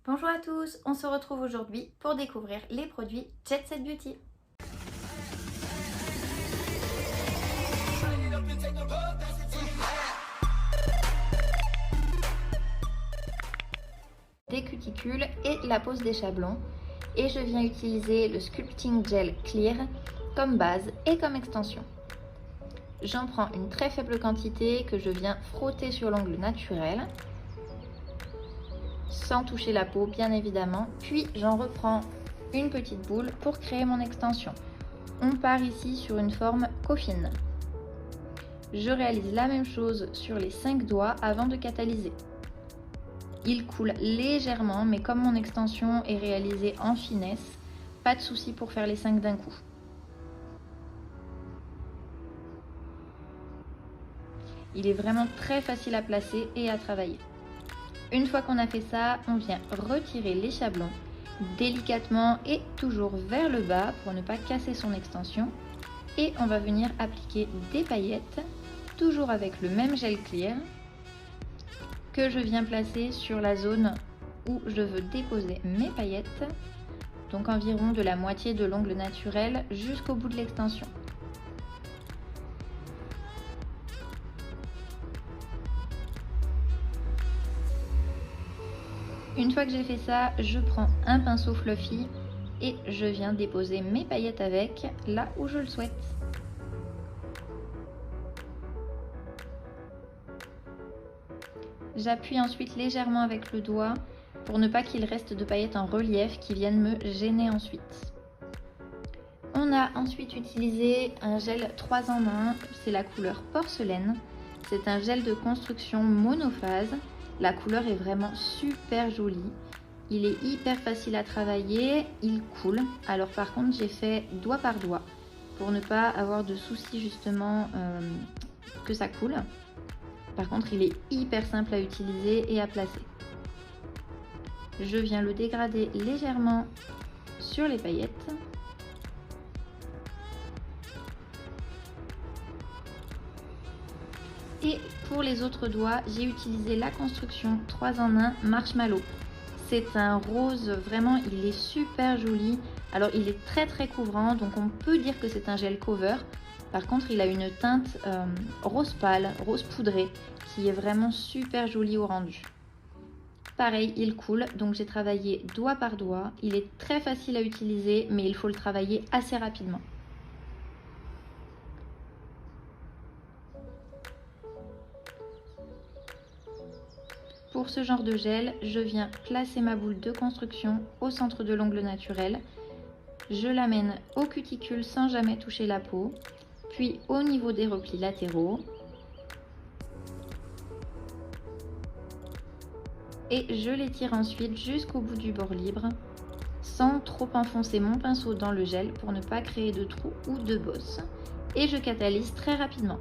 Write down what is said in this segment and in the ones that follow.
Bonjour à tous, on se retrouve aujourd'hui pour découvrir les produits Jet Set Beauty. Des cuticules et la pose des chablons, et je viens utiliser le Sculpting Gel Clear comme base et comme extension. J'en prends une très faible quantité que je viens frotter sur l'ongle naturel, sans toucher la peau bien évidemment, puis j'en reprends une petite boule pour créer mon extension. On part ici sur une forme coffin. Je réalise la même chose sur les 5 doigts avant de catalyser. Il coule légèrement, mais comme mon extension est réalisée en finesse, pas de souci pour faire les 5 d'un coup. Il est vraiment très facile à placer et à travailler. Une fois qu'on a fait ça, on vient retirer les chablons délicatement et toujours vers le bas pour ne pas casser son extension. Et on va venir appliquer des paillettes, toujours avec le même gel clear, que je viens placer sur la zone où je veux déposer mes paillettes, donc environ de la moitié de l'ongle naturel jusqu'au bout de l'extension. Une fois que j'ai fait ça, je prends un pinceau fluffy et je viens déposer mes paillettes avec là où je le souhaite. J'appuie ensuite légèrement avec le doigt pour ne pas qu'il reste de paillettes en relief qui viennent me gêner ensuite. On a ensuite utilisé un gel 3 en 1, c'est la couleur porcelaine. C'est un gel de construction monophase. La couleur est vraiment super jolie. Il est hyper facile à travailler, il coule. Alors par contre j'ai fait doigt par doigt pour ne pas avoir de soucis justement que ça coule. Par contre il est hyper simple à utiliser et à placer. Je viens le dégrader légèrement sur les paillettes. Et pour les autres doigts, j'ai utilisé la construction 3 en 1 Marshmallow. C'est un rose, vraiment il est super joli. Alors il est très couvrant, donc on peut dire que c'est un gel cover. Par contre il a une teinte rose pâle, rose poudré, qui est vraiment super jolie au rendu. Pareil, il coule, donc j'ai travaillé doigt par doigt. Il est très facile à utiliser, mais il faut le travailler assez rapidement. Pour ce genre de gel, je viens placer ma boule de construction au centre de l'ongle naturel. Je l'amène au cuticule sans jamais toucher la peau, puis au niveau des replis latéraux. Et je l'étire ensuite jusqu'au bout du bord libre, sans trop enfoncer mon pinceau dans le gel pour ne pas créer de trous ou de bosses. Et je catalyse très rapidement.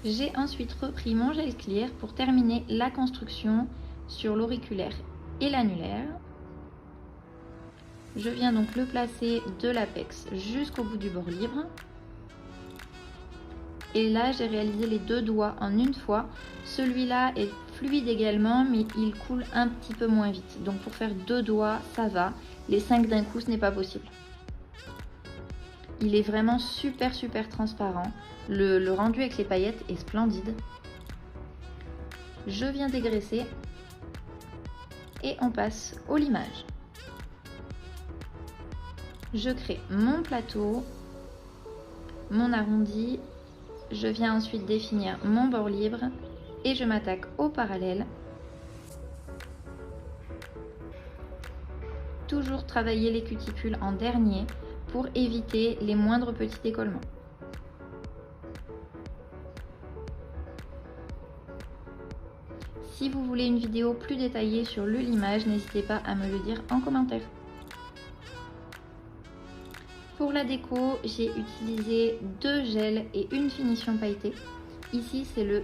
J'ai ensuite repris mon gel clear pour terminer la construction sur l'auriculaire et l'annulaire. Je viens donc le placer de l'apex jusqu'au bout du bord libre. Et là, j'ai réalisé les 2 doigts en une fois. Celui-là est fluide également, mais il coule un petit peu moins vite. Donc pour faire 2 doigts, ça va. Les 5 d'un coup, ce n'est pas possible. Il est vraiment super transparent. Le rendu avec les paillettes est splendide. Je viens dégraisser et on passe au limage. Je crée mon plateau, mon arrondi. Je viens ensuite définir mon bord libre et je m'attaque au parallèle. Toujours travailler les cuticules en dernier pour éviter les moindres petits décollements. Si vous voulez une vidéo plus détaillée sur le limage, n'hésitez pas à me le dire en commentaire. Pour la déco, j'ai utilisé 2 gels et une finition pailletée. Ici, c'est le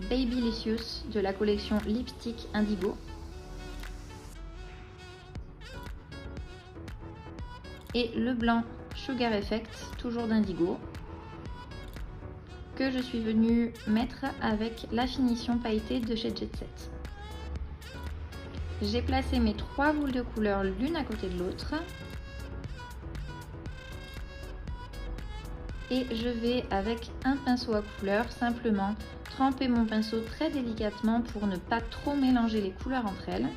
Babylicious de la collection Lipstick Indigo. Et le blanc Sugar Effect, toujours d'Indigo, que je suis venue mettre avec la finition pailletée de chez Jet Set. J'ai placé mes 3 boules de couleur l'une à côté de l'autre. Et je vais, avec un pinceau à couleur, simplement tremper mon pinceau très délicatement pour ne pas trop mélanger les couleurs entre elles.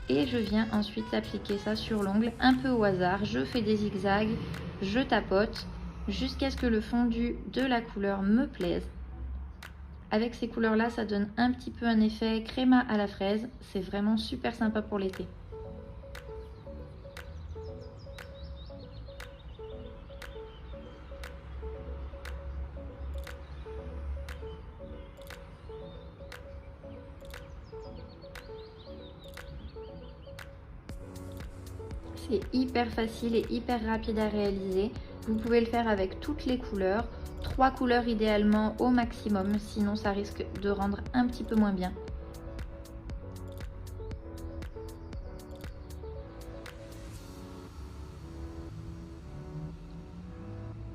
Et je viens ensuite appliquer ça sur l'ongle un peu au hasard. Je fais des zigzags, je tapote jusqu'à ce que le fondu de la couleur me plaise. Avec ces couleurs là, ça donne un petit peu un effet créma à la fraise. C'est vraiment super sympa pour l'été. C'est hyper facile et hyper rapide à réaliser. Vous pouvez le faire avec toutes les couleurs, 3 couleurs idéalement au maximum, sinon ça risque de rendre un petit peu moins bien.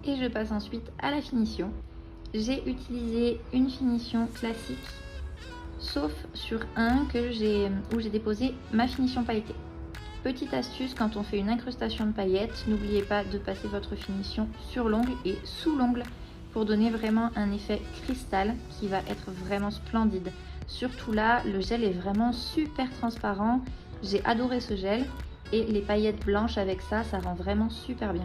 Et je passe ensuite à la finition. J'ai utilisé une finition classique, sauf sur un où j'ai déposé ma finition pailletée. Petite astuce, quand on fait une incrustation de paillettes, n'oubliez pas de passer votre finition sur l'ongle et sous l'ongle pour donner vraiment un effet cristal qui va être vraiment splendide. Surtout là, le gel est vraiment super transparent. J'ai adoré ce gel et les paillettes blanches avec ça, ça rend vraiment super bien.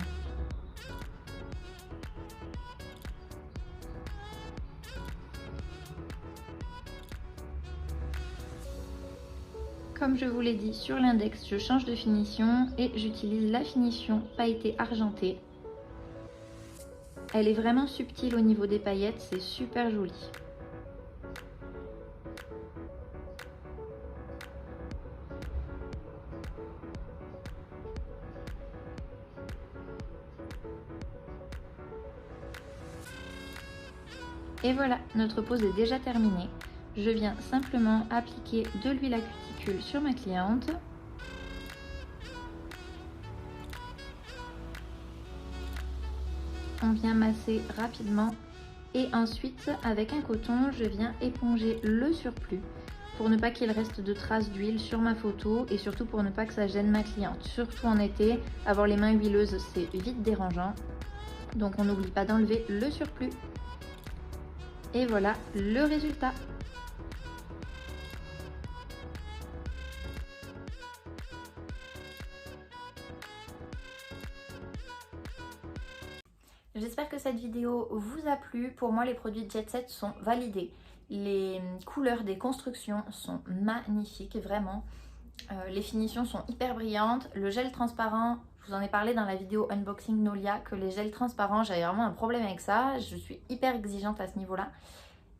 Comme je vous l'ai dit sur l'index, je change de finition et j'utilise la finition pailletée argentée. Elle est vraiment subtile au niveau des paillettes, c'est super joli. Et voilà, notre pose est déjà terminée. Je viens simplement appliquer de l'huile à cuticule sur ma cliente. On vient masser rapidement et ensuite avec un coton, je viens éponger le surplus pour ne pas qu'il reste de traces d'huile sur ma photo et surtout pour ne pas que ça gêne ma cliente. Surtout en été, avoir les mains huileuses, c'est vite dérangeant. Donc on n'oublie pas d'enlever le surplus. Et voilà le résultat. J'espère que cette vidéo vous a plu. Pour moi, les produits Jet Set sont validés. Les couleurs des constructions sont magnifiques, vraiment. Les finitions sont hyper brillantes. Le gel transparent, je vous en ai parlé dans la vidéo unboxing Nolia, que les gels transparents, j'avais vraiment un problème avec ça. Je suis hyper exigeante à ce niveau-là.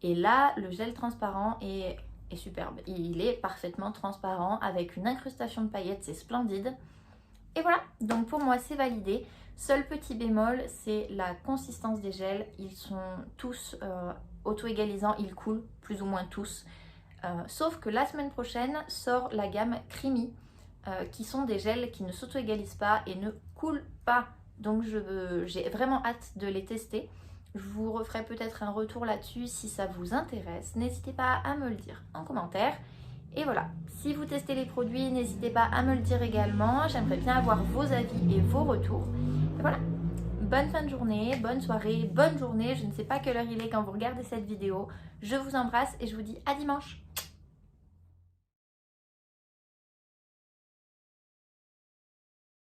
Et là, le gel transparent est superbe. Il est parfaitement transparent avec une incrustation de paillettes, c'est splendide. Et voilà, donc pour moi c'est validé. Seul petit bémol, c'est la consistance des gels. Ils sont tous auto-égalisants, ils coulent plus ou moins tous. Sauf que la semaine prochaine sort la gamme Creamy, qui sont des gels qui ne s'auto-égalisent pas et ne coulent pas. Donc j'ai vraiment hâte de les tester. Je vous referai peut-être un retour là-dessus si ça vous intéresse. N'hésitez pas à me le dire en commentaire. Et voilà, si vous testez les produits, n'hésitez pas à me le dire également. J'aimerais bien avoir vos avis et vos retours. Et voilà, bonne fin de journée, bonne soirée, bonne journée. Je ne sais pas quelle heure il est quand vous regardez cette vidéo. Je vous embrasse et je vous dis à dimanche.